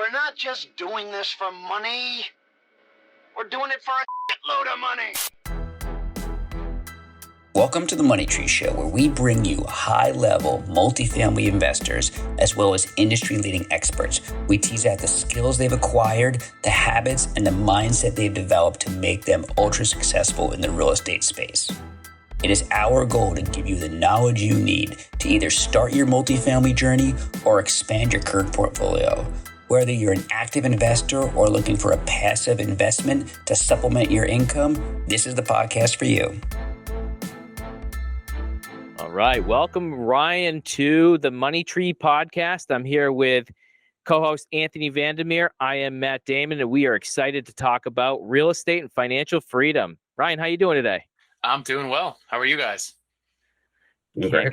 We're not just doing this for money. We're doing it for a load of money. Welcome to the Money Tree Show, where we bring you high-level multifamily investors as well as industry-leading experts. We tease out the skills they've acquired, the habits, and the mindset they've developed to make them ultra-successful in the real estate space. It is our goal to give you the knowledge you need to either start your multifamily journey or expand your current portfolio. Whether you're an active investor or looking for a passive investment to supplement your income, this is the podcast for you. All right. Welcome, Ryan, to the Money Tree podcast. I'm here with co-host Anthony Vandermeer. I am Matt Damon, and we are excited to talk about real estate and financial freedom. Ryan, how you doing today? I'm doing well. How are you guys? Can't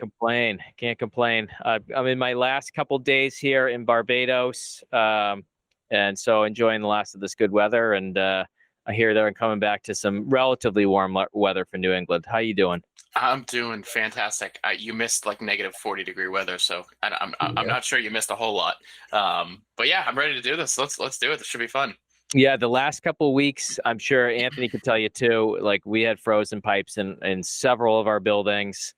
complain. I'm in my last couple days here in Barbados, and so enjoying the last of this good weather. And I hear they're coming back to some relatively warm weather for New England. How you doing? I'm doing fantastic. You missed like negative 40-degree weather, so I'm not sure you missed a whole lot. But yeah, I'm ready to do this. Let's do it. This should be fun. Yeah, the last couple of weeks, I'm sure Anthony could tell you too. Like we had frozen pipes in several of our buildings.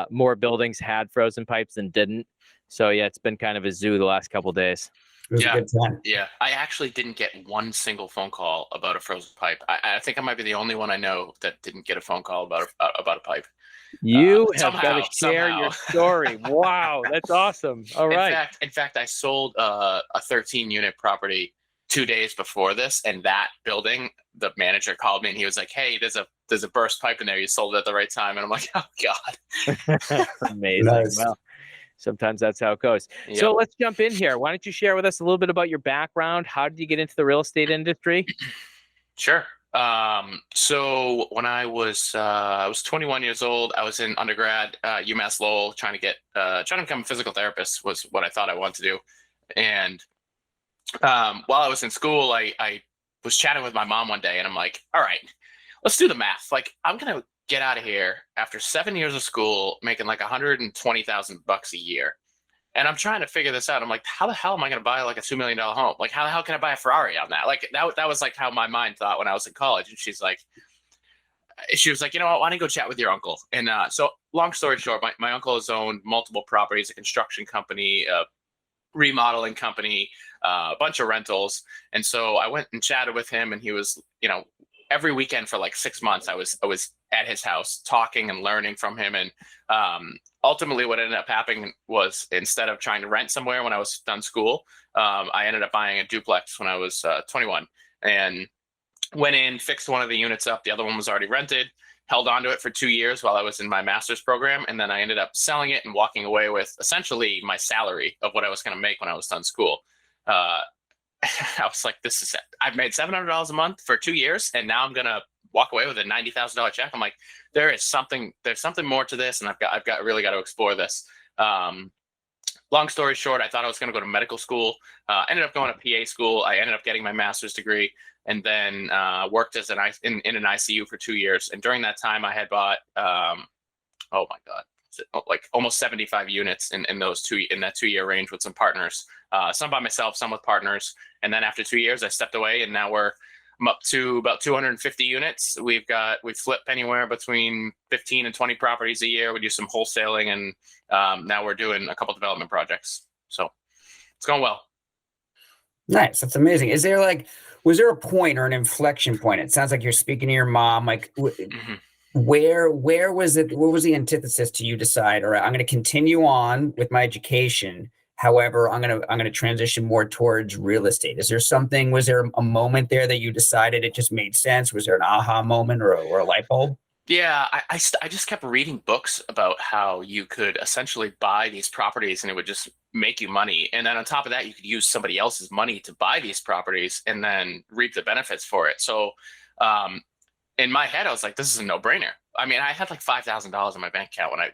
More buildings had frozen pipes than didn't. So yeah, it's been kind of a zoo the last couple of days. It was a good time. Yeah, I actually didn't get one single phone call about a frozen pipe. I think I might be the only one I know that didn't get a phone call about a pipe. You have got to share your story. Wow, that's awesome. All right. In fact, I sold a 13-unit property 2 days before this, and that building, the manager called me and he was like, "Hey, there's a burst pipe in there. You sold it at the right time." And I'm like, "Oh God." Amazing. Nice. Well, sometimes that's how it goes. Yep. So let's jump in here. Why don't you share with us a little bit about your background? How did you get into the real estate industry? Sure. So when I was 21 years old, I was in undergrad, UMass Lowell, trying to become a physical therapist was what I thought I wanted to do. And while I was in school, I was chatting with my mom one day, and I'm like, "All right, let's do the math. Like, I'm gonna get out of here after 7 years of school, making like $120,000 a year, and I'm trying to figure this out. I'm like, how the hell am I gonna buy like a $2 million home? Like, how the hell can I buy a Ferrari on that? Like, that was like how my mind thought when I was in college." And she was like, "You know what? Why don't you go chat with your uncle?" And so, long story short, my uncle has owned multiple properties, a construction company, a remodeling company, a bunch of rentals. And so I went and chatted with him, and he was, every weekend for like 6 months, I was at his house talking and learning from him. And ultimately what ended up happening was, instead of trying to rent somewhere when I was done school, I ended up buying a duplex when I was 21, and went in, fixed one of the units up. The other one was already rented, held onto it for 2 years while I was in my master's program. And then I ended up selling it and walking away with essentially my salary of what I was going to make when I was done school. I was like, this is it. I've made $700 a month for 2 years, and now I'm going to walk away with a $90,000 check. I'm like, there's something more to this. And I've really got to explore this. Long story short, I thought I was going to go to medical school, ended up going to PA school. I ended up getting my master's degree, and then worked as in an ICU for 2 years. And during that time I had bought, oh my God, like almost 75 units in that 2 year range with some partners, some by myself, some with partners. And then after 2 years, I stepped away, and now I'm up to about 250 units. We flip anywhere between 15 and 20 properties a year. We do some wholesaling, and now we're doing a couple development projects. So it's going well. Nice. That's amazing. Was there a point or an inflection point? It sounds like you're speaking to your mom. Like, where was it? What was the antithesis to you decide, all right, I'm going to continue on with my education. However, I'm going to transition more towards real estate. Was there a moment there that you decided it just made sense? Was there an aha moment or a light bulb? Yeah, I just kept reading books about how you could essentially buy these properties and it would just make you money. And then on top of that, you could use somebody else's money to buy these properties and then reap the benefits for it. So in my head, I was like, this is a no-brainer. I mean, I had like $5,000 in my bank account when I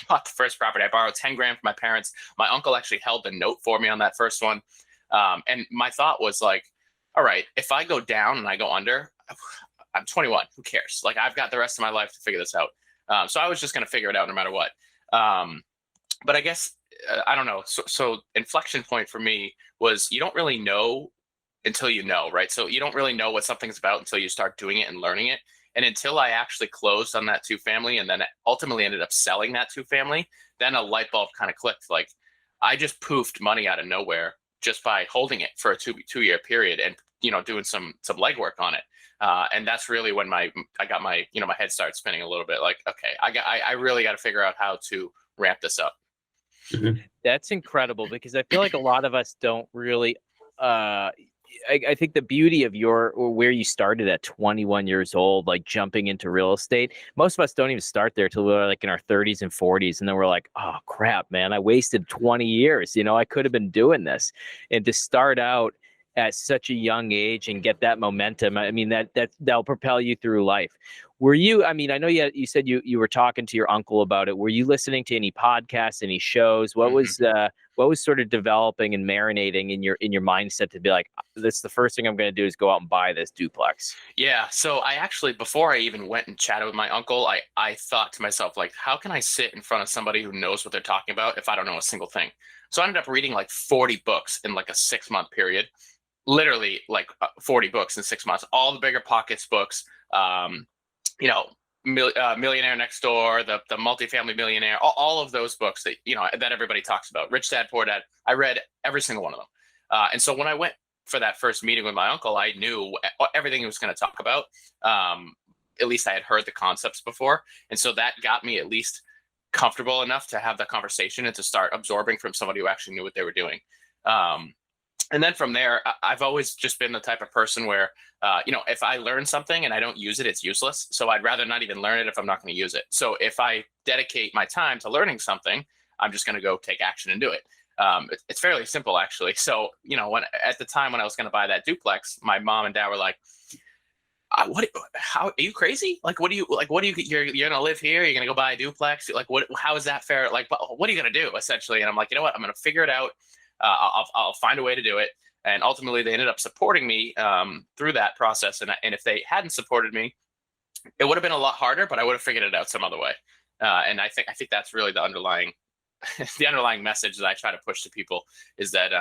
bought the first property. I borrowed 10 grand from my parents. My uncle actually held the note for me on that first one. And my thought was like, all right, if I go down and I go under, I'm 21. Who cares? Like, I've got the rest of my life to figure this out. So I was just going to figure it out no matter what. But I guess I don't know. So inflection point for me was you don't really know until you know, right? So you don't really know what something's about until you start doing it and learning it. And until I actually closed on that 2-family and then ultimately ended up selling that 2-family, then a light bulb kind of clicked. Like I just poofed money out of nowhere just by holding it for a two-year period and, doing some legwork on it. And that's really when I got my head started spinning a little bit. Like, okay, I really got to figure out how to ramp this up. Mhm. That's incredible, because I feel like a lot of us don't really. I think the beauty of where you started at 21 years old, like jumping into real estate, most of us don't even start there till we're like in our 30s and 40s. And then we're like, oh crap, man, I wasted 20 years. I could have been doing this. And to start out at such a young age and get that momentum, I mean, that'll propel you through life. Were you, I mean, I know you said you were talking to your uncle about it. Were you listening to any podcasts, any shows? What was sort of developing and marinating in your mindset to be like, that's the first thing I'm going to do is go out and buy this duplex? Yeah. So I actually, before I even went and chatted with my uncle, I thought to myself, like, how can I sit in front of somebody who knows what they're talking about if I don't know a single thing? So I ended up reading like 40 books in like a 6-month period, literally like 40 books in 6 months, all the bigger pockets books, Millionaire Next Door, the Multifamily Millionaire, all of those books that everybody talks about, Rich Dad Poor Dad. I read every single one of them. And so when I went for that first meeting with my uncle, I knew everything he was going to talk about. At least I had heard the concepts before. And so that got me at least comfortable enough to have that conversation and to start absorbing from somebody who actually knew what they were doing. And then from there, I've always just been the type of person where, if I learn something and I don't use it, it's useless. So I'd rather not even learn it if I'm not going to use it. So if I dedicate my time to learning something, I'm just going to go take action and do it. It's fairly simple, actually. So, at the time when I was going to buy that duplex, my mom and dad were like, how are you crazy? Like, you're going to live here? You're going to go buy a duplex? Like, how is that fair? Like, what are you going to do essentially? And I'm like, you know what? I'm going to figure it out. I'll find a way to do it. And ultimately they ended up supporting me through that process. And if they hadn't supported me, it would have been a lot harder, but I would have figured it out some other way. And I think that's really the underlying message that I try to push to people is that,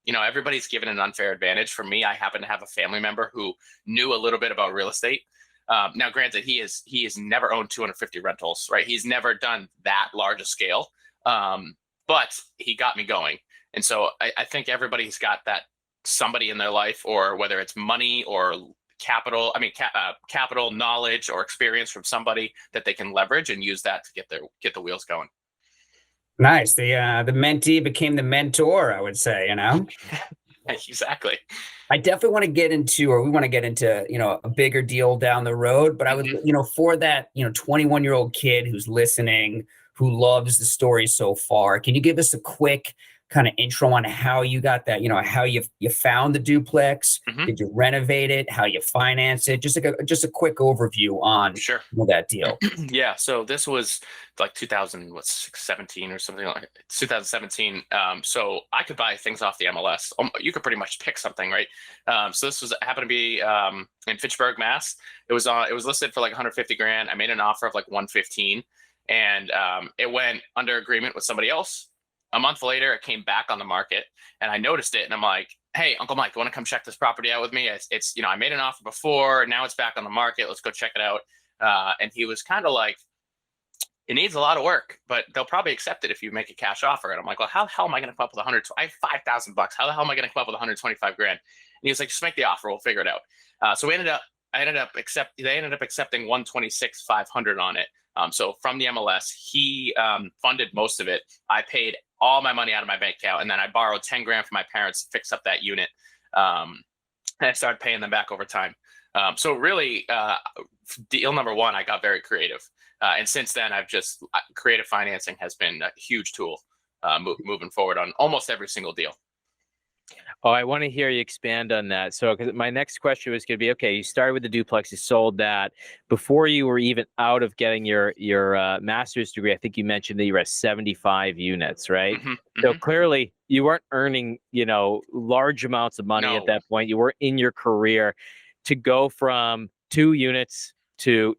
everybody's given an unfair advantage. For me, I happen to have a family member who knew a little bit about real estate. Now, granted, he has never owned 250 rentals, right? He's never done that large a scale, but he got me going. And so I think everybody's got that somebody in their life, or whether it's money or capital, capital, knowledge, or experience from somebody that they can leverage and use that to get the wheels going. Nice. The mentee became the mentor, I would say, Exactly. I definitely want to get into, or we want to get into, a bigger deal down the road. But I would, for that, 21-year-old kid who's listening, who loves the story so far, can you give us a quick kind of intro on how you got that, how you found the duplex, did you renovate it, how you finance it, just a quick overview on that deal. Yeah, so this was like 2017 or something like 2017. So I could buy things off the MLS. You could pretty much pick something, right? So this happened to be in Fitchburg, Mass. It was listed for like 150 grand. I made an offer of like 115, and it went under agreement with somebody else. A month later, it came back on the market, and I noticed it, and I'm like, "Hey, Uncle Mike, you want to come check this property out with me? It's I made an offer before, now it's back on the market. Let's go check it out." And he was kind of like, "It needs a lot of work, but they'll probably accept it if you make a cash offer." And I'm like, "Well, how the hell am I going to come up with I have $5,000. How the hell am I going to come up with 125 grand?" And he was like, "Just make the offer. We'll figure it out." So they ended up accepting 126,500 on it. So from the MLS, he funded most of it. I paid all my money out of my bank account, and then I borrowed 10 grand from my parents to fix up that unit. And I started paying them back over time. So really, deal number one, I got very creative. And since then, creative financing has been a huge tool moving forward on almost every single deal. Oh, I want to hear you expand on that. So, because my next question was going to be, okay, you started with the duplex, you sold that before you were even out of getting your master's degree. I think you mentioned that you were at 75 units, right? So clearly you weren't earning, large amounts of money at that point. You were in your career. To go from 2 units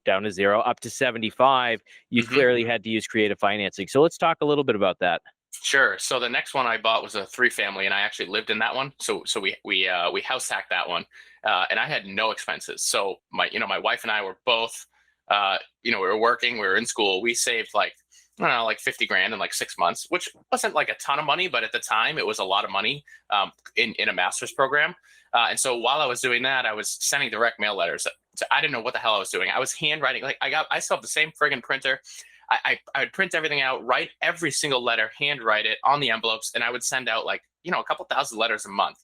down to 0 up to 75, you clearly had to use creative financing. So let's talk a little bit about that. Sure. So the next one I bought was a 3-family, and I actually lived in that one. So we house hacked that one, and I had no expenses. So my wife and I were both, we were working, we were in school. We saved like, I don't know, like 50 grand in like 6 months, which wasn't like a ton of money, but at the time it was a lot of money, in a master's program. And so while I was doing that, I was sending direct mail letters. So I didn't know what the hell I was doing. I was handwriting. Like I still have the same friggin' printer. I would print everything out, write every single letter, handwrite it on the envelopes, and I would send out like, a couple thousand letters a month.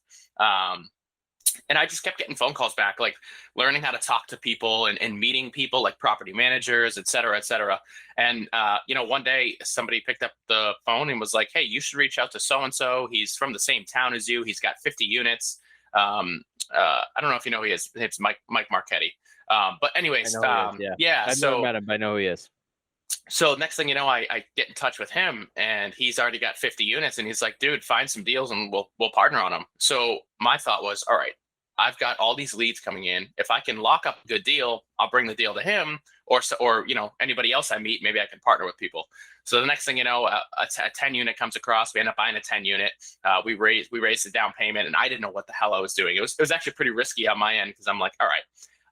And I just kept getting phone calls back, like learning how to talk to people and meeting people like property managers, et cetera, et cetera. And, one day somebody picked up the phone and was like, hey, you should reach out to so-and-so. He's from the same town as you. He's got 50 units. I don't know if you know who he is. It's Mike Marchetti. But anyways, yeah. I've never met him, but I know who he is. So next thing you know, I get in touch with him, and he's already got 50 units, and he's like, dude, find some deals and we'll partner on them. So my thought was, all right, I've got all these leads coming in. If I can lock up a good deal, I'll bring the deal to him, or anybody else I meet, maybe I can partner with people. So the next thing you know, a 10 unit comes across. We end up buying a 10 unit. We raised the down payment, and I didn't know what the hell I was doing. It was actually pretty risky on my end, because I'm like, all right,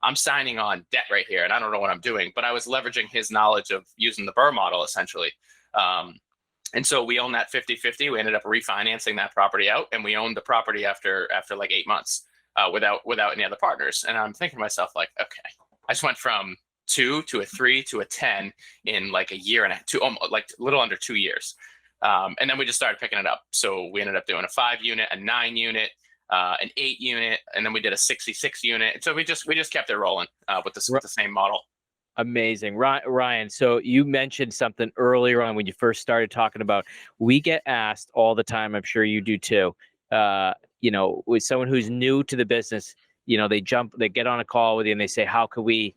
I'm signing on debt right here, and I don't know what I'm doing, but I was leveraging his knowledge of using the Burr model essentially. And so we own that 50-50. We ended up refinancing that property out, and we owned the property after like 8 months, without any other partners. And I'm thinking to myself, like, okay, I just went from 2 to a 3 to a 10 in like a year and like a little under 2 years. And then we just started picking it up. So we ended up doing a 5 unit, a 9 unit, an 8 unit, and then we did a 66 unit. So we just kept it rolling with the same model. Amazing. Ryan, so you mentioned something earlier on when you first started talking about, we get asked all the time, I'm sure you do too, with someone who's new to the business, they get on a call with you and they say, how could we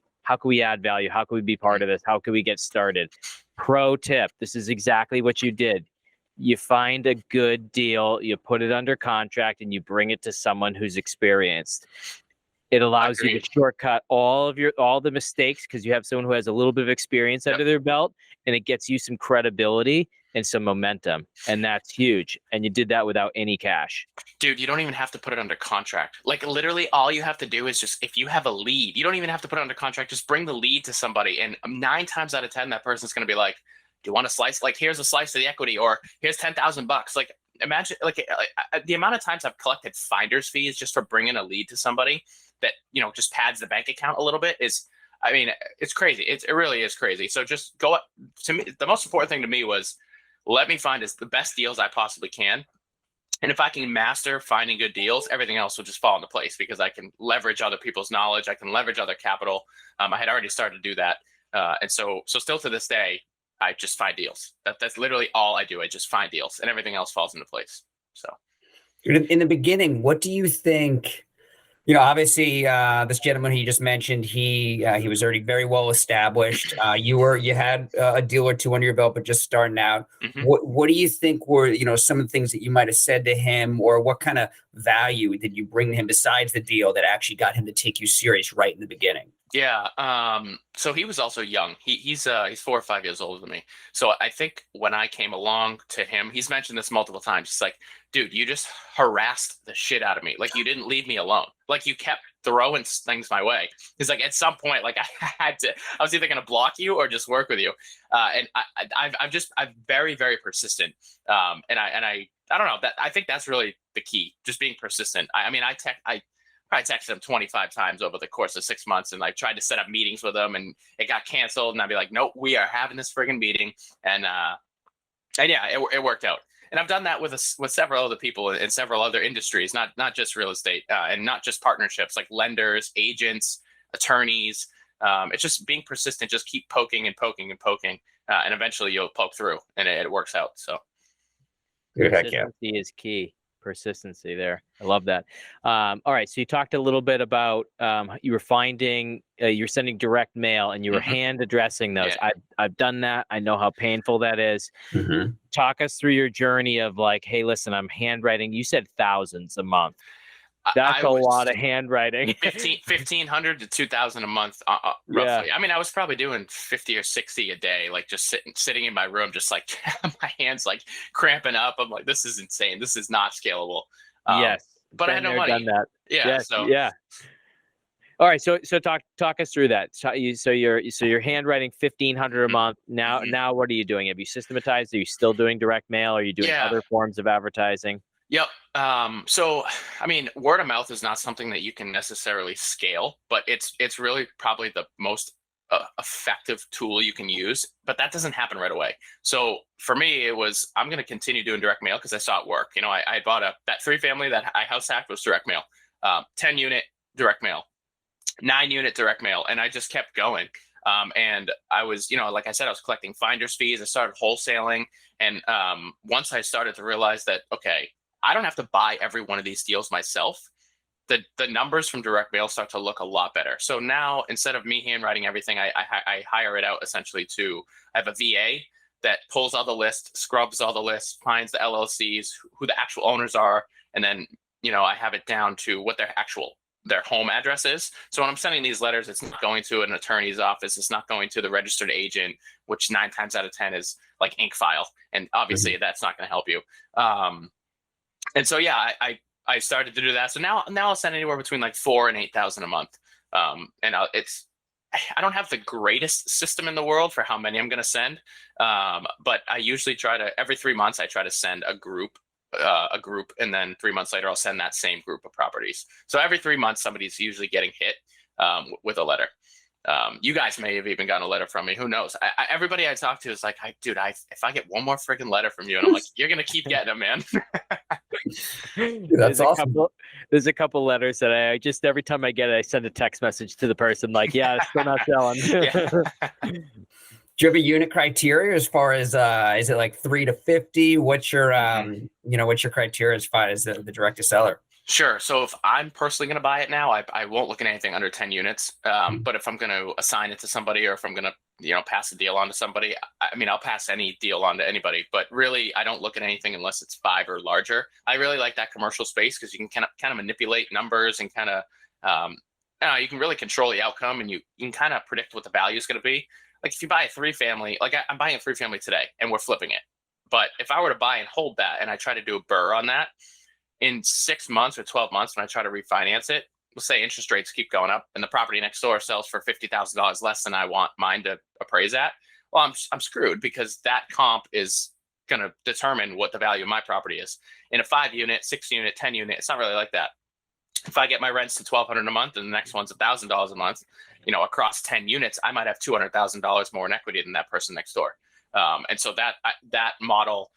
add value? How can we be part of this? How can we get started? Pro tip, this is exactly what you did. You find a good deal, you put it under contract, and you bring it to someone who's experienced. It allows you to shortcut all the mistakes, because you have someone who has a little bit of experience under their belt, and it gets you some credibility and some momentum. And that's huge. And you did that without any cash. Dude, you don't even have to put it under contract. Like literally all you have to do is just, if you have a lead, you don't even have to put it under contract. Just bring the lead to somebody. And 9 times out of 10, that person's going to be like, do you want a slice? Like, here's a slice of the equity, or here's $10,000. Like, imagine like the amount of times I've collected finder's fees just for bringing a lead to somebody that, just pads the bank account a little bit it's crazy. It really is crazy. So just go up to me. The most important thing to me was, let me find the best deals I possibly can. And if I can master finding good deals, everything else will just fall into place, because I can leverage other people's knowledge. I can leverage other capital. I had already started to do that. And so still to this day, I just find deals. That's literally all I do. I just find deals, and everything else falls into place. So, in the beginning, what do you think? Obviously, this gentleman he just mentioned, he was already very well established. You had a deal or two under your belt, but just starting out. Mm-hmm. What do you think were some of the things that you might have said to him, or what kind of value did you bring to him besides the deal that actually got him to take you serious right in the beginning? Yeah. So he was also young. He's 4 or 5 years older than me. So I think when I came along to him, he's mentioned this multiple times. He's like, dude, you just harassed the shit out of me. Like, you didn't leave me alone. Like, you kept throwing things my way. He's like, at some point, like I was either going to block you or just work with you. And I'm very, very persistent. And I don't know, that I think that's really the key, just being persistent. I probably texted him 25 times over the course of 6 months, and I tried to set up meetings with him, and it got canceled. And I'd be like, nope, we are having this friggin' meeting. And yeah, it worked out. And I've done that with several other people in several other industries, not just real estate, and not just partnerships, like lenders, agents, attorneys. It's just being persistent. Just keep poking and poking and poking, and eventually you'll poke through, and it works out. So, consistency is key. Persistency there. I love that. All right. So you talked a little bit about you were finding you're sending direct mail, and you were hand addressing those. Yeah. I've done that. I know how painful that is. Mm-hmm. Talk us through your journey of like, hey, listen, I'm handwriting. You said thousands a month. That's I a was lot of handwriting. 1,500 to 2,000 a month, roughly. Yeah. I mean, I was probably doing 50 or 60 a day, like just sitting in my room, just like my hands like cramping up. I'm like, this is insane. This is not scalable. Yes. But I had Been no there, money. done that. Yeah. Yes. So Yeah. All right. So talk us through that. So you're handwriting 1,500 a month. Now what are you doing? Have you systematized? Are you still doing direct mail? Are you doing yeah. other forms of advertising? Yep. So I mean, word of mouth is not something that you can necessarily scale, but it's really probably the most effective tool you can use. But that doesn't happen right away. So for me, it was I'm going to continue doing direct mail because I saw it work. You know, I bought that 3-family that I house hacked was direct mail, 10-unit direct mail, 9-unit direct mail, and I just kept going. And I was, like I said, I was collecting finder's fees. I started wholesaling, and once I started to realize that, okay, I don't have to buy every one of these deals myself. The numbers from direct mail start to look a lot better. So now instead of me handwriting everything, I hire it out essentially to I have a VA that pulls all the lists, scrubs all the lists, finds the LLCs, who the actual owners are, and then I have it down to what their home address is. So when I'm sending these letters, it's not going to an attorney's office. It's not going to the registered agent, which 9 times out of 10 is like ink file. And obviously that's not going to help you. And so, yeah, I started to do that. So now I'll send anywhere between like 4,000 and 8,000 a month. And I don't have the greatest system in the world for how many I'm going to send. But I usually every 3 months, I try to send a group, and then 3 months later I'll send that same group of properties. So every 3 months somebody's usually getting hit with a letter. You guys may have even gotten a letter from me. Who knows? Everybody I talk to is like, if I get one more freaking letter from you, and I'm like, you're gonna keep getting them, man. Dude, that's awesome. There's a couple letters that I just every time I get it, I send a text message to the person like, yeah, it's still not selling. Do you have a unit criteria as far as is it like 3 to 50? What's your what's your criteria as far as the direct to seller? Sure. So if I'm personally going to buy it now, I won't look at anything under 10 units. But if I'm going to assign it to somebody, or if I'm going to pass a deal on to somebody, I mean, I'll pass any deal on to anybody. But really, I don't look at anything unless it's 5 or larger. I really like that commercial space because you can kind of manipulate numbers and kind of you can really control the outcome, and you can kind of predict what the value is going to be. Like if you buy a 3-family, like I'm buying a 3-family today and we're flipping it. But if I were to buy and hold that and I try to do a burr on that in 6 months or 12 months, when I try to refinance it, let's say interest rates keep going up and the property next door sells for $50,000 less than I want mine to appraise at. Well, I'm screwed because that comp is going to determine what the value of my property is. In a 5-unit, 6-unit, 10-unit, it's not really like that. If I get my rents to $1,200 a month and the next one's $1,000 a month, across 10 units, I might have $200,000 more in equity than that person next door. And so that model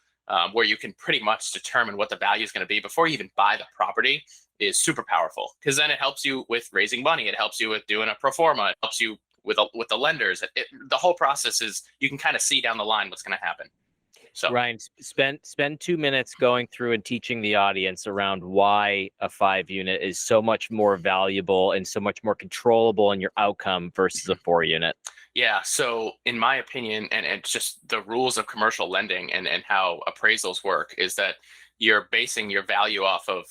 where you can pretty much determine what the value is going to be before you even buy the property is super powerful, because then it helps you with raising money. It helps you with doing a pro forma. It helps you with the lenders. The whole process is you can kind of see down the line what's going to happen. So Ryan, spend 2 minutes going through and teaching the audience around why a 5-unit is so much more valuable and so much more controllable in your outcome versus a 4-unit. Yeah. So in my opinion, and it's just the rules of commercial lending and how appraisals work, is that you're basing your value off of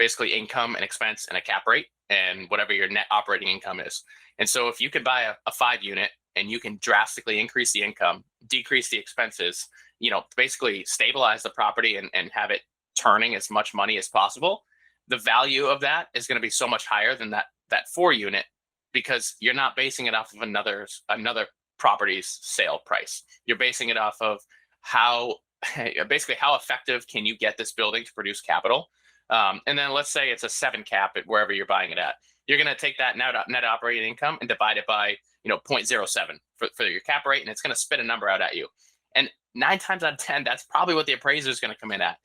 basically income and expense and a cap rate and whatever your net operating income is. And so if you could buy a 5-unit and you can drastically increase the income, decrease the expenses, basically stabilize the property and have it turning as much money as possible, the value of that is going to be so much higher than that 4-unit, because you're not basing it off of another property's sale price. You're basing it off of how effective can you get this building to produce capital. And then let's say it's a 7 cap at wherever you're buying it at. You're going to take that net operating income and divide it by 0.07 for your cap rate, and it's going to spit a number out at you. And 9 times out of 10, that's probably what the appraiser is going to come in at.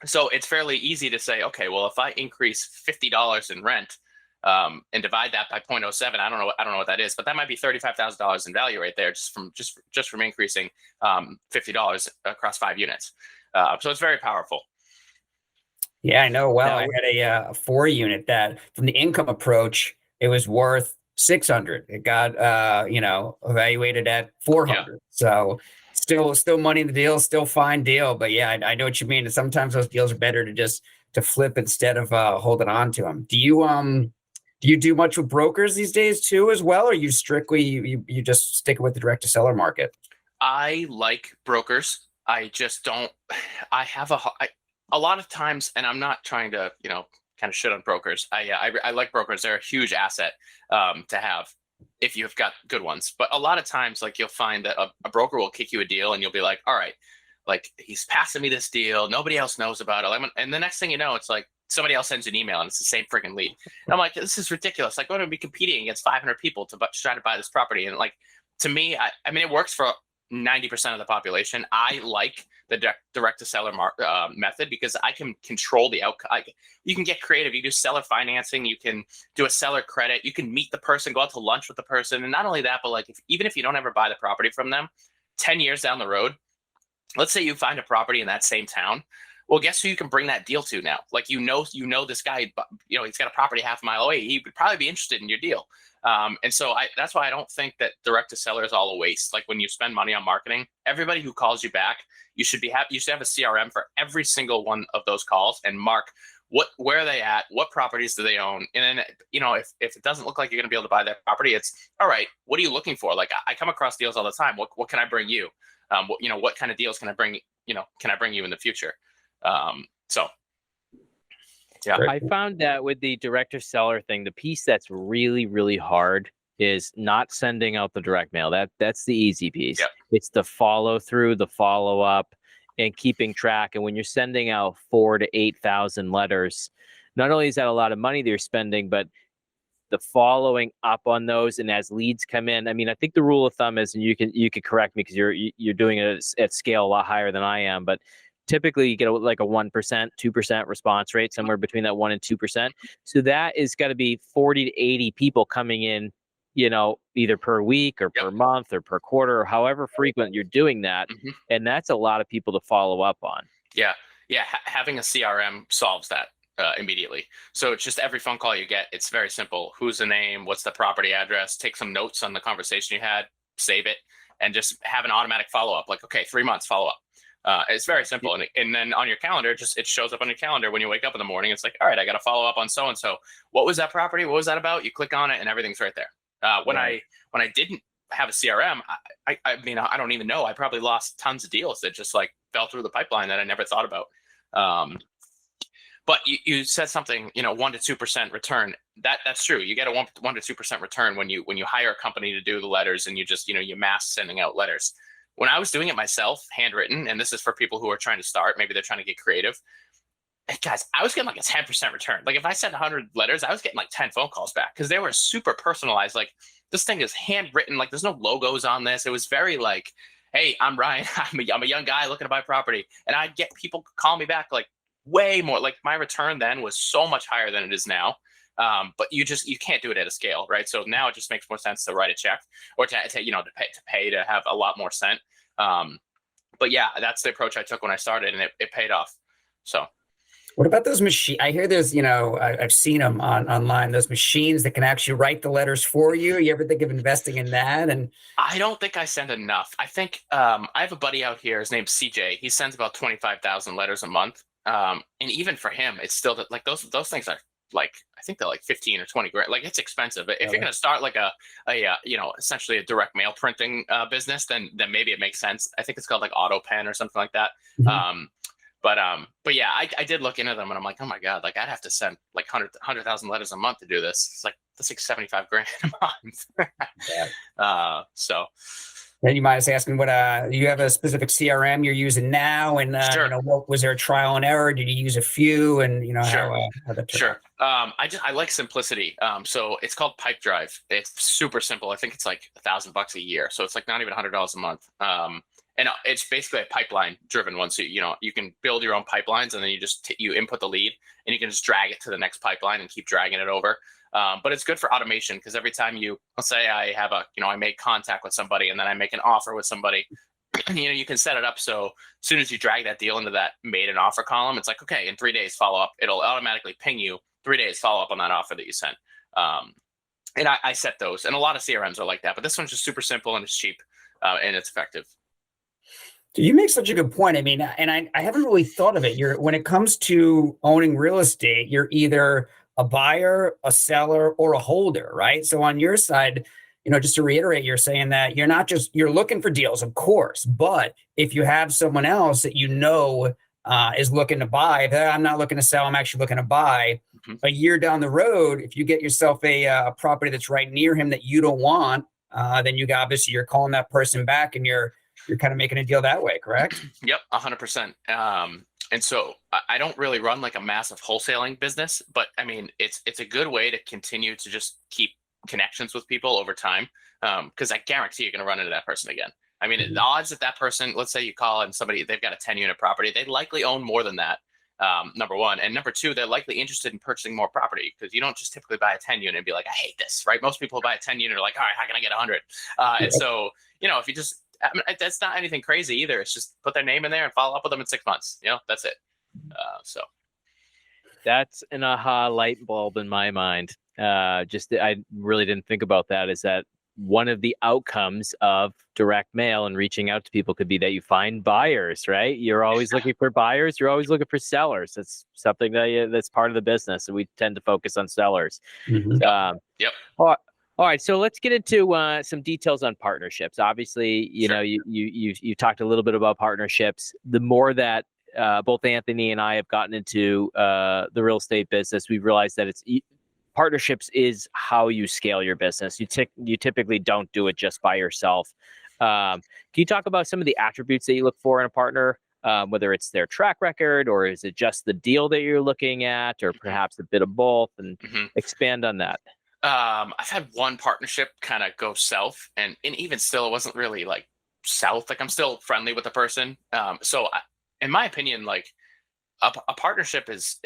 So it's fairly easy to say, okay, well, if I increase $50 in rent and divide that by 0.07, I don't know what that is, but that might be $35,000 in value right there just from increasing $50 across 5 units. So it's very powerful. Yeah, I know. Well, I had a 4-unit that from the income approach, it was worth 600. It got evaluated at 400. Yeah. So still money in the deal, still fine deal. But yeah, I know what you mean. And sometimes those deals are better to just to flip instead of holding on to them. Do you do much with brokers these days too, as well, or you strictly you just stick with the direct to seller market? I like brokers. I just don't. I have a lot of times, and I'm not trying to kind of shit on brokers. I like brokers. They're a huge asset to have if you've got good ones. But a lot of times, like you'll find that a broker will kick you a deal, and you'll be like, all right, like he's passing me this deal. Nobody else knows about it. And the next thing you know, it's like somebody else sends you an email and it's the same freaking lead. And I'm like, this is ridiculous. Like, I'm going to be competing against 500 people to try to buy this property. And like, to me, I mean, it works for 90% of the population. I like the direct to seller method because I can control the outcome. You can get creative. You do seller financing. You can do a seller credit. You can meet the person, go out to lunch with the person. And not only that, but like, even if you don't ever buy the property from them, 10 years down the road, let's say you find a property in that same town. Well, guess who you can bring that deal to now? Like, this guy, he's got a property half a mile away. He would probably be interested in your deal. And so that's why I don't think that direct to seller is all a waste. Like, when you spend money on marketing, everybody who calls you back, you should have a CRM for every single one of those calls and mark where are they at, what properties do they own. And then, if it doesn't look like you're going to be able to buy that property, it's all right. What are you looking for? Like, I come across deals all the time. What can I bring you? What kind of deals can I bring you in the future? So yeah. I found that with the director seller thing, the piece that's really, really hard is not sending out the direct mail. That's the easy piece. Yep. It's the follow through, the follow up, and keeping track. And when you're sending out 4,000 to 8,000 letters, not only is that a lot of money they're spending, but the following up on those, and as leads come in, I mean, I think the rule of thumb is, and you could correct me because you're doing it at scale a lot higher than I am, but typically you get like a 1%, 2% response rate, somewhere between that 1% and 2%. So that is got to be 40 to 80 people coming in, either per week or per month or per quarter, or however frequent you're doing that. Mm-hmm. And that's a lot of people to follow up on. Yeah. Having a CRM solves that immediately. So it's just every phone call you get, it's very simple. Who's the name? What's the property address? Take some notes on the conversation you had, save it, and just have an automatic follow-up. Like, okay, 3 months follow-up. It's very simple. And then on your calendar, it shows up on your calendar when you wake up in the morning. It's like, all right, I got to follow up on so-and-so. What was that property? What was that about? You click on it and everything's right there. When I didn't have a CRM, I mean, I don't even know. I probably lost tons of deals that just like fell through the pipeline that I never thought about. But you said something, 1% to 2% return. That's true. You get a 1% to 2% return when you hire a company to do the letters, and you just, you mass sending out letters. When I was doing it myself, handwritten, and this is for people who are trying to start, maybe they're trying to get creative. Guys, I was getting like a 10% return. Like, if I sent 100 letters, I was getting like 10 phone calls back because they were super personalized. Like, this thing is handwritten. Like, there's no logos on this. It was very like, hey, I'm Ryan. I'm a young guy looking to buy property. And I'd get people call me back like way more. Like, my return then was so much higher than it is now. But you can't do it at a scale, right? So now it just makes more sense to write a check or to pay to have a lot more sent. But yeah, that's the approach I took when I started, and it paid off. So. What about those machines? I hear there's, I've seen them online, those machines that can actually write the letters for you. You ever think of investing in that? And I don't think I send enough. I think I have a buddy out here. His name's CJ. He sends about 25,000 letters a month. And even for him, it's still like those things are like, I think they're like 15 or 20 grand. Like, it's expensive. But if you're going to start like a essentially a direct mail printing business, then maybe it makes sense. I think it's called like Auto Pen or something like that. Mm-hmm. But yeah, I did look into them, and I'm like, oh my God, like, I'd have to send like 100,000 letters a month to do this. It's like, that's like 75 grand a month. Yeah. So. Then you might just ask me what you have a specific CRM you're using now, and sure. What was there a trial and error? Did you use a few, and sure. how that turned sure. I like simplicity. So it's called Pipe Drive. It's super simple. I think it's like $1,000 a year, so it's like not even $100 a month. And it's basically a pipeline driven one. So, you can build your own pipelines, and then you input the lead, and you can just drag it to the next pipeline and keep dragging it over. But it's good for automation because every time let's say I have I make contact with somebody, and then I make an offer with somebody, you can set it up. So as soon as you drag that deal into that made an offer column, it's like, okay, in 3 days follow up, it'll automatically ping you 3 days follow up on that offer that you sent. And I set those, and a lot of CRMs are like that, but this one's just super simple, and it's cheap, and it's effective. You make such a good point. I mean, and I haven't really thought of it. When it comes to owning real estate, you're either a buyer, a seller, or a holder, right? So on your side, just to reiterate, you're saying that you're looking for deals, of course, but if you have someone else that is looking to buy, I'm not looking to sell, I'm actually looking to buy. Mm-hmm. A year down the road, if you get yourself a property that's right near him that you don't want, then you're calling that person back and you're kind of making a deal that way, correct? Yep, 100%. And so I don't really run like a massive wholesaling business, but I mean, it's a good way to continue to just keep connections with people over time. Because I guarantee you're going to run into that person again. I mean, the odds that person, let's say you call and somebody, they've got a 10-unit property, they likely own more than that. Number one. And number two, they're likely interested in purchasing more property, because you don't just typically buy a 10-unit and be like, I hate this, right? Most people who buy a 10-unit are like, all right, how can I get 100? And so, if you just, that's not anything crazy either. It's just put their name in there and follow up with them in 6 months. That's it. So that's an aha light bulb in my mind. I really didn't think about that. Is that one of the outcomes of direct mail and reaching out to people could be that you find buyers, right? You're always looking for buyers. You're always looking for sellers. That's something that's part of the business. And we tend to focus on sellers. Mm-hmm. Yep. All right, so let's get into some details on partnerships. Obviously, you talked a little bit about partnerships. The more that both Anthony and I have gotten into the real estate business, we've realized that partnerships is how you scale your business. You typically don't do it just by yourself. Can you talk about some of the attributes that you look for in a partner, whether it's their track record, or is it just the deal that you're looking at, or perhaps a bit of both, and expand on that? I've had one partnership kind of go south, and even still, it wasn't really like south. Like, I'm still friendly with the person. In my opinion, like a partnership is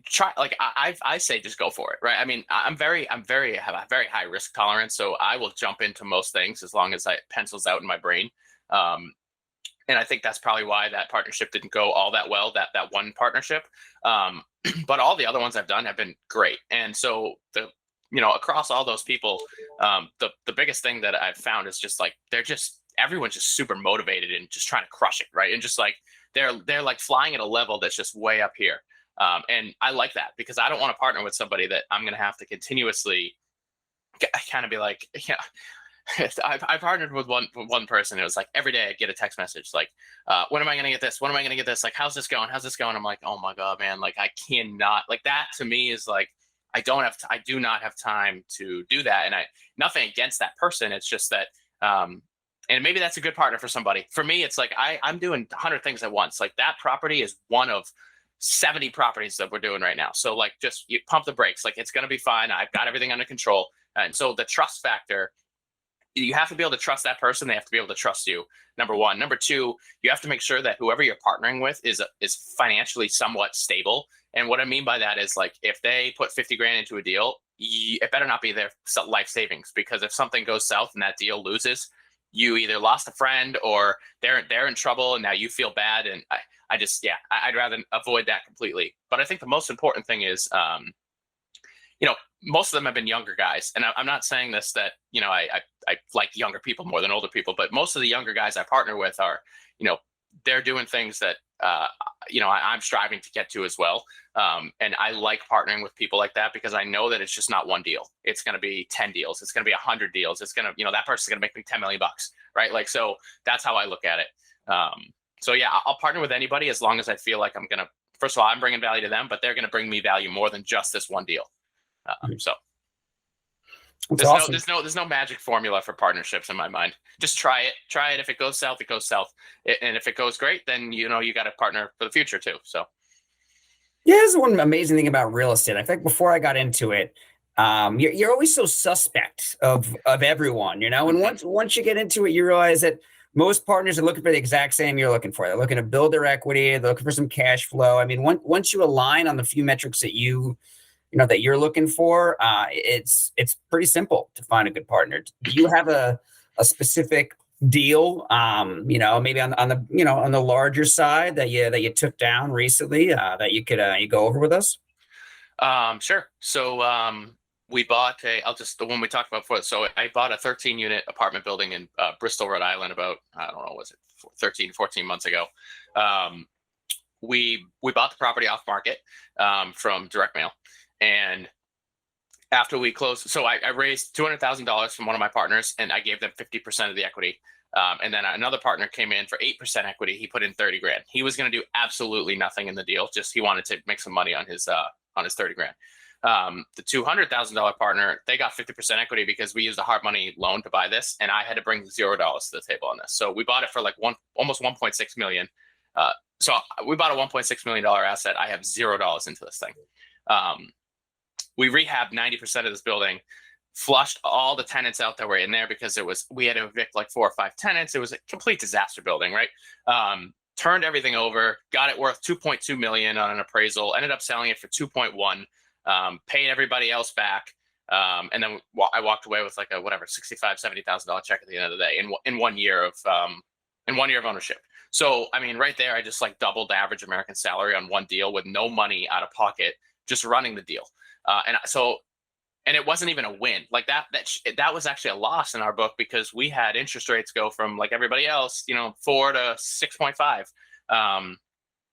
try, like I say, just go for it, right? I mean, I have a very high risk tolerance, so I will jump into most things as long as it pencils out in my brain. And I think that's probably why that partnership didn't go all that well, that one partnership. But all the other ones I've done have been great. And so across all those people, the biggest thing that I've found is just like, everyone's just super motivated and just trying to crush it, right? And just like, they're like flying at a level that's just way up here. And I like that, because I don't want to partner with somebody that I'm going to have to continuously kind of be like, I partnered with one person. It was like every day I get a text message like, when am I going to get this? When am I going to get this? Like, how's this going? How's this going? I'm like, oh my God, man. Like, I cannot, like, that to me is like, I do not have time to do that. And nothing against that person. It's just that, and maybe that's a good partner for somebody. For me, it's like, I'm doing 100 things at once. Like, that property is one of 70 properties that we're doing right now. So like, just you pump the brakes. Like, it's going to be fine. I've got everything under control. And so the trust factor, you have to be able to trust that person. They have to be able to trust you. Number one. Number two, you have to make sure that whoever you're partnering with is financially somewhat stable. And what I mean by that is, like, if they put 50 grand into a deal, it better not be their life savings, because if something goes south and that deal loses, you either lost a friend or they're in trouble and now you feel bad. And I'd rather avoid that completely. But I think the most important thing is, most of them have been younger guys. And I'm not saying this that, I like younger people more than older people, but most of the younger guys I partner with are, they're doing things that, I'm striving to get to as well. And I like partnering with people like that, because I know that it's just not one deal. It's going to be 10 deals. It's going to be 100 deals. It's going to, that person's going to make me $10 million, right? Like, so that's how I look at it. So yeah, I'll partner with anybody as long as I feel like first of all, I'm bringing value to them, but they're going to bring me value more than just this one deal. So there's no magic formula for partnerships in my mind. Just try it. If it goes south, it goes south. And if it goes great, then, you got a partner for the future too. So. Yeah, there's one amazing thing about real estate. I think before I got into it, you're always so suspect of everyone, and once you get into it, you realize that most partners are looking for the exact same you're looking for. They're looking to build their equity. They're looking for some cash flow. I mean, once you align on the few metrics that that you're looking for, it's pretty simple to find a good partner. Do you have a specific deal, maybe on the larger side that you took down recently, that you could you go over with us? Sure. So we bought the one we talked about before. So I bought a 13 unit apartment building in Bristol, Rhode Island about, I don't know, was it 13, 14 months ago. We bought the property off market from direct mail. And after we closed, so I raised $200,000 from one of my partners and I gave them 50% of the equity. And then another partner came in for 8% equity. He put in 30 grand. He was going to do absolutely nothing in the deal. Just he wanted to make some money on his 30 grand. The $200,000 partner, they got 50% equity because we used a hard money loan to buy this, and I had to bring $0 to the table on this. So we bought it for like almost 1.6 million. So we bought a $1.6 million asset. I have $0 into this thing. We rehabbed 90% of this building, flushed all the tenants out that were in there because we had to evict like 4 or 5 tenants. It was a complete disaster building, right? Turned everything over, got it worth 2.2 million on an appraisal, ended up selling it for 2.1. Paid everybody else back, and then I walked away with like a $65,000-$70,000 check at the end of the day in 1 year of ownership. So I mean, right there, I just like doubled the average American salary on one deal with no money out of pocket, just running the deal. And it wasn't even a win. Like that was actually a loss in our book because we had interest rates go from like everybody else, 4 to 6.5.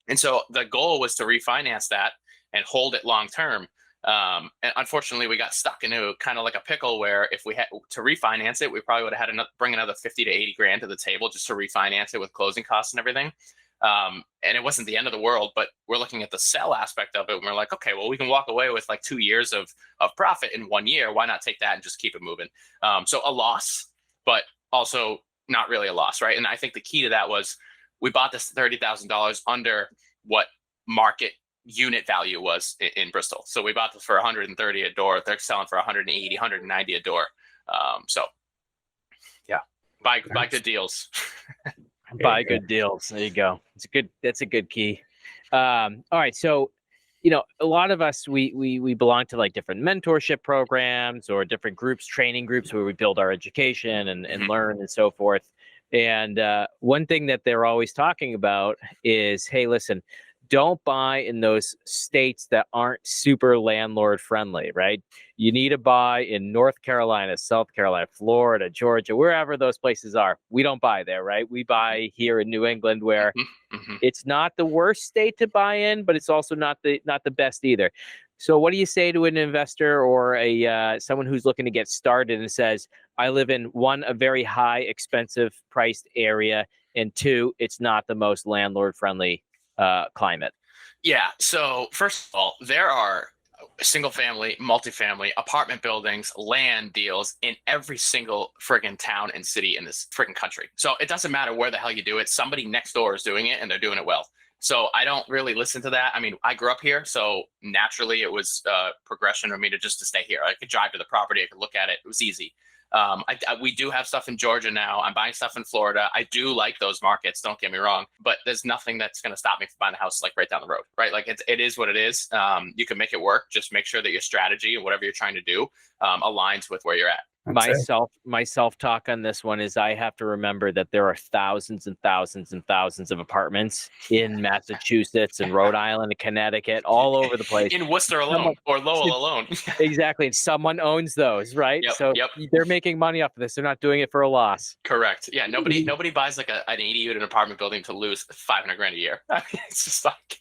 And so the goal was to refinance that and hold it long term. And unfortunately, we got stuck into kind of like a pickle where if we had to refinance it, we probably would have had to bring another 50 to 80 grand to the table just to refinance it with closing costs and everything. And it wasn't the end of the world, but we're looking at the sell aspect of it. And we're like, okay, well, we can walk away with like 2 years of profit in 1 year. Why not take that and just keep it moving? So a loss, but also not really a loss, right? And I think the key to that was we bought this $30,000 under what market unit value was in Bristol. So we bought this for 130 a door. They're selling for 180, 190 a door. So yeah, buy good deals. Buy good deals. There you go. That's a good key. All right. So, a lot of us, we belong to like different mentorship programs or different groups, training groups where we build our education and learn and so forth. And one thing that they're always talking about is, hey, listen, don't buy in those states that aren't super landlord friendly, right? You need to buy in North Carolina, South Carolina, Florida, Georgia, wherever those places are. We don't buy there, right? We buy here in New England where it's not the worst state to buy in, but it's also not the best either. So what do you say to an investor or someone who's looking to get started and says, I live in one, a very high, expensive priced area, and 2, it's not the most landlord friendly climate? Yeah. So first of all, there are single family, multifamily, apartment buildings, land deals in every single friggin' town and city in this friggin' country. So it doesn't matter where the hell you do it. Somebody next door is doing it and they're doing it well. So I don't really listen to that. I mean, I grew up here, so naturally it was progression for me to stay here. I could drive to the property, I could look at it. It was easy. We do have stuff in Georgia now. I'm buying stuff in Florida. I do like those markets. Don't get me wrong, but there's nothing that's going to stop me from buying a house like right down the road, right? Like it is what it is. You can make it work. Just make sure that your strategy and whatever you're trying to do aligns with where you're at. My self-talk on this one is I have to remember that there are thousands and thousands and thousands of apartments in Massachusetts and Rhode Island and Connecticut, all over the place. In Worcester alone or Lowell alone. Exactly. And someone owns those, right? Yep, so they're making money off of this. They're not doing it for a loss. Correct. Yeah. Nobody buys like an 80-unit apartment building to lose 500 grand a year. It's just like,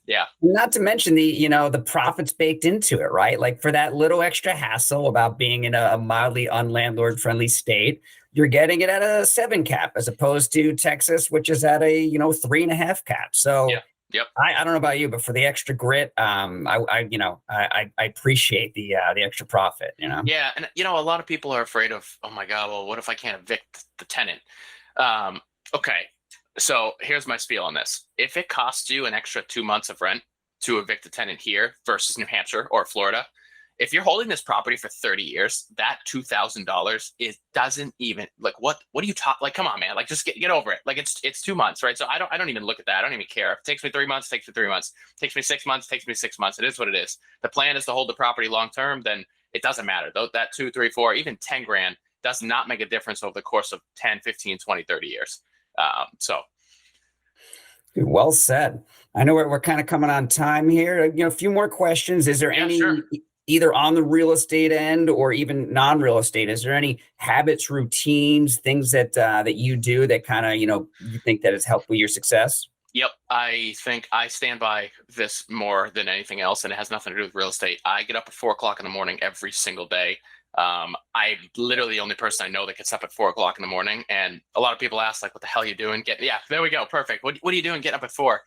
yeah. Not to mention the profits baked into it, right? Like for that little extra hassle about being in a mildly unlandlord friendly state, you're getting it at a 7 cap as opposed to Texas, which is at a 3.5 cap. So yep. I don't know about you, but for the extra grit, I appreciate the extra profit. Yeah, and a lot of people are afraid of, oh my God, well, what if I can't evict the tenant? Okay, so here's my spiel on this. If it costs you an extra 2 months of rent to evict a tenant here versus New Hampshire or Florida, if you're holding this property for 30 years, that $2,000 doesn't even what do you talk? Like, come on, man, like just get over it. Like it's 2 months, right? So I don't even look at that. I don't even care. If it takes me 3 months, it takes me 3 months. It takes me 6 months, it takes me 6 months. It is what it is. The plan is to hold the property long term, then it doesn't matter. Though that 2, 3, 4, even 10 grand does not make a difference over the course of 10, 15, 20, 30 years. So well said. I know we're kind of coming on time here. A few more questions. Is there any? Sure. either on the real estate end or even non-real estate? Is there any habits, routines, things that that you do that kind of, you think that has helped with your success? Yep, I think I stand by this more than anything else, and it has nothing to do with real estate. I get up at 4 o'clock in the morning every single day. I'm literally the only person I know that gets up at 4 o'clock in the morning, and a lot of people ask, like, "What the hell are you doing?" Yeah, there we go, perfect. What are you doing? Getting up at 4?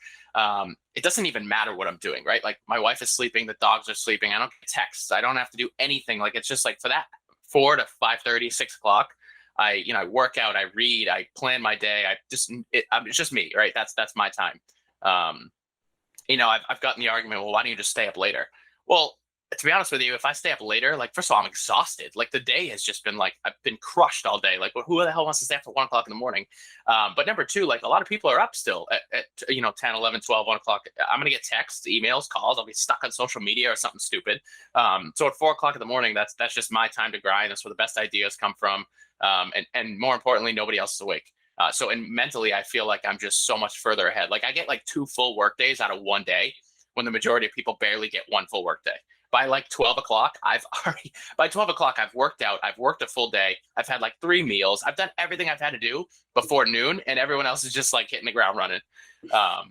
It doesn't even matter what I'm doing, right? Like, my wife is sleeping, the dogs are sleeping. I don't get texts. I don't have to do anything. Like, it's just like for that 4 to 5:30, 6 o'clock. I work out, I read, I plan my day. It's just me, right? That's my time. I've gotten the argument, well, why don't you just stay up later? Well, to be honest with you, if I stay up later, like, first of all, I'm exhausted. Like, the day has just been like, I've been crushed all day. Like, who the hell wants to stay up at 1 o'clock in the morning? But number two, like, a lot of people are up still at 10, 11, 12, 1 o'clock. I'm going to get texts, emails, calls. I'll be stuck on social media or something stupid. So at 4 o'clock in the morning, that's just my time to grind. That's where the best ideas come from. And more importantly, nobody else is awake. And mentally, I feel like I'm just so much further ahead. Like, I get like 2 full work days out of one day, when the majority of people barely get 1 full work day. By like 12 o'clock, I've worked out. I've worked a full day. I've had like 3 meals. I've done everything I've had to do before noon, and everyone else is just like hitting the ground running. Yeah,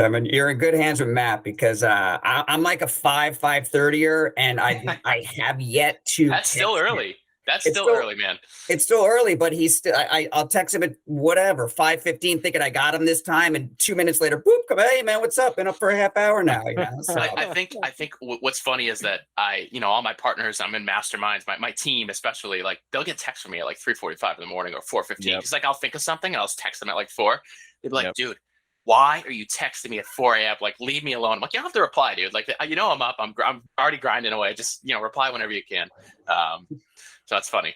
I mean, you're in good hands with Matt, because I'm like a 5:30er, and I have yet to. That's still early. That's still early, man. It's still early, but he's still. I'll text him at whatever 5:15, thinking I got him this time, and 2 minutes later, boop, come, hey man, what's up? Been up for a half hour now. So. I think what's funny is that all my partners, I'm in masterminds, my team especially, like, they'll get texts from me at like 3:45 in the morning or 4:15. Yep. Because like, I'll think of something and I'll text them at like 4. They'd be like, dude, why are you texting me at 4 a.m.? Like, leave me alone. I'm like, you don't have to reply, dude. Like, I'm up. I'm already grinding away. Just reply whenever you can. So that's funny.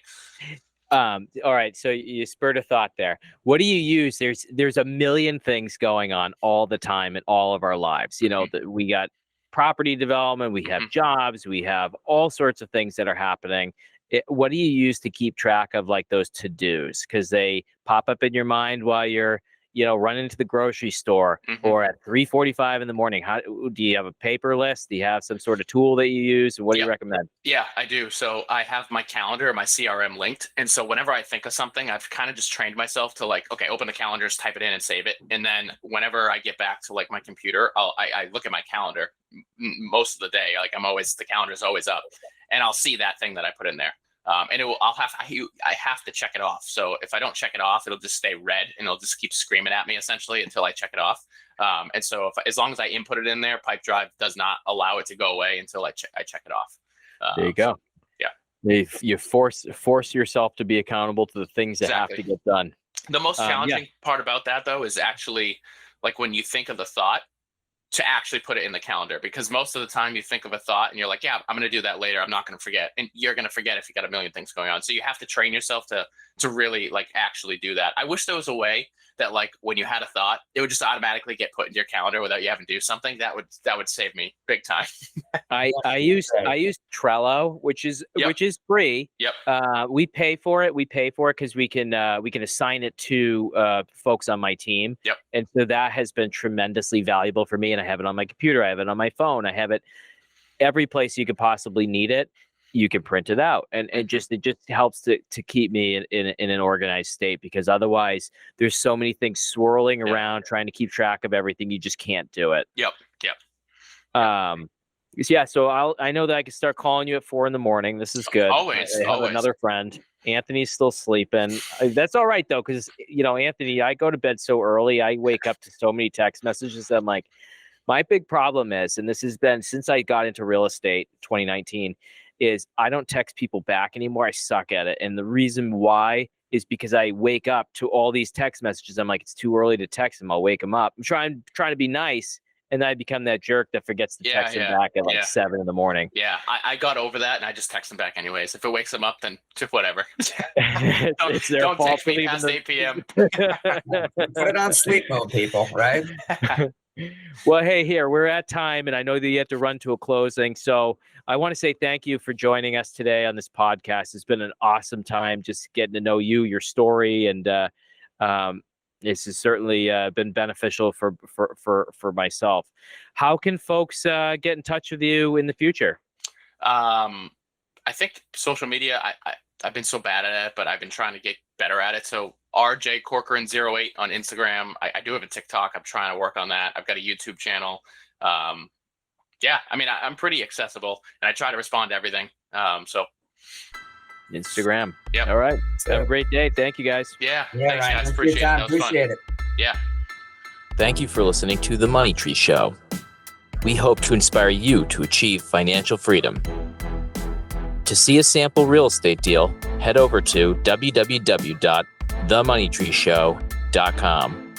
All right. So you spurred a thought there. What do you use? There's a million things going on all the time in all of our lives. We got property development, we have jobs, we have all sorts of things that are happening. What do you use to keep track of like those to-dos? Because they pop up in your mind while you're running to the grocery store or at 3:45 in the morning. How do you have a paper list? Do you have some sort of tool that you use? What do you recommend? Yeah, I do. So I have my calendar, my CRM linked. And so whenever I think of something, I've kind of just trained myself to like, okay, open the calendar, just type it in and save it. And then whenever I get back to like my computer, I look at my calendar most of the day. Like, the calendar's always up, and I'll see that thing that I put in there. And I have to check it off. So if I don't check it off, it'll just stay red, and it'll just keep screaming at me essentially until I check it off. And so as long as I input it in there, Pipedrive does not allow it to go away until I check it off. There you go. Yeah. You force yourself to be accountable to the things that have to get done. The most challenging part about that, though, is actually like when you think of the thought, to actually put it in the calendar, because most of the time you think of a thought and you're like, yeah, I'm going to do that later. I'm not going to forget. And you're going to forget if you got a million things going on. So you have to train yourself to really like actually do that. I wish there was a way that like when you had a thought, it would just automatically get put into your calendar without you having to do something. That would save me big time. I use Trello, which is free. Yep. We pay for it. Because we can assign it to folks on my team. Yep. And so that has been tremendously valuable for me. And I have it on my computer. I have it on my phone. I have it every place you could possibly need it. You can print it out, and it just helps to keep me in an organized state, because otherwise there's so many things swirling around trying to keep track of everything. You just can't do it. Yep. So I know that I can start calling you at 4 a.m. This is good. Always. I have another friend. Anthony's still sleeping. That's all right though, because Anthony, I go to bed so early. I wake up to so many text messages. I'm like, my big problem is, and this has been since I got into real estate 2019, is I don't text people back anymore. I suck at it. And the reason why is because I wake up to all these text messages. I'm like, it's too early to text them. I'll wake them up. I'm trying to be nice. And then I become that jerk that forgets to text them back at like 7 a.m. Yeah, I got over that, and I just text them back anyways. If it wakes them up, then just whatever. It's their don't fault text for me past 8 p.m. Put it on sleep mode, people, right? Well, hey, here, we're at time, and I know that you have to run to a closing. So I want to say thank you for joining us today on this podcast. It's been an awesome time just getting to know you, your story, and this has certainly been beneficial for myself. How can folks get in touch with you in the future? I think social media, I've been so bad at it, but I've been trying to get better at it. So RJ Corcoran 08 on Instagram. I do have a TikTok. I'm trying to work on that. I've got a YouTube channel. Yeah, I mean, I'm pretty accessible, and I try to respond to everything. So Instagram. Yep. All right. Have a great day. Thank you, guys. Yeah. Yeah, Thanks, Ryan. guys. Thanks for your Appreciate it. time. That was fun. Appreciate it. Yeah. Thank you for listening to The Money Tree Show. We hope to inspire you to achieve financial freedom. To see a sample real estate deal, head over to www.themoneytreeshow.com.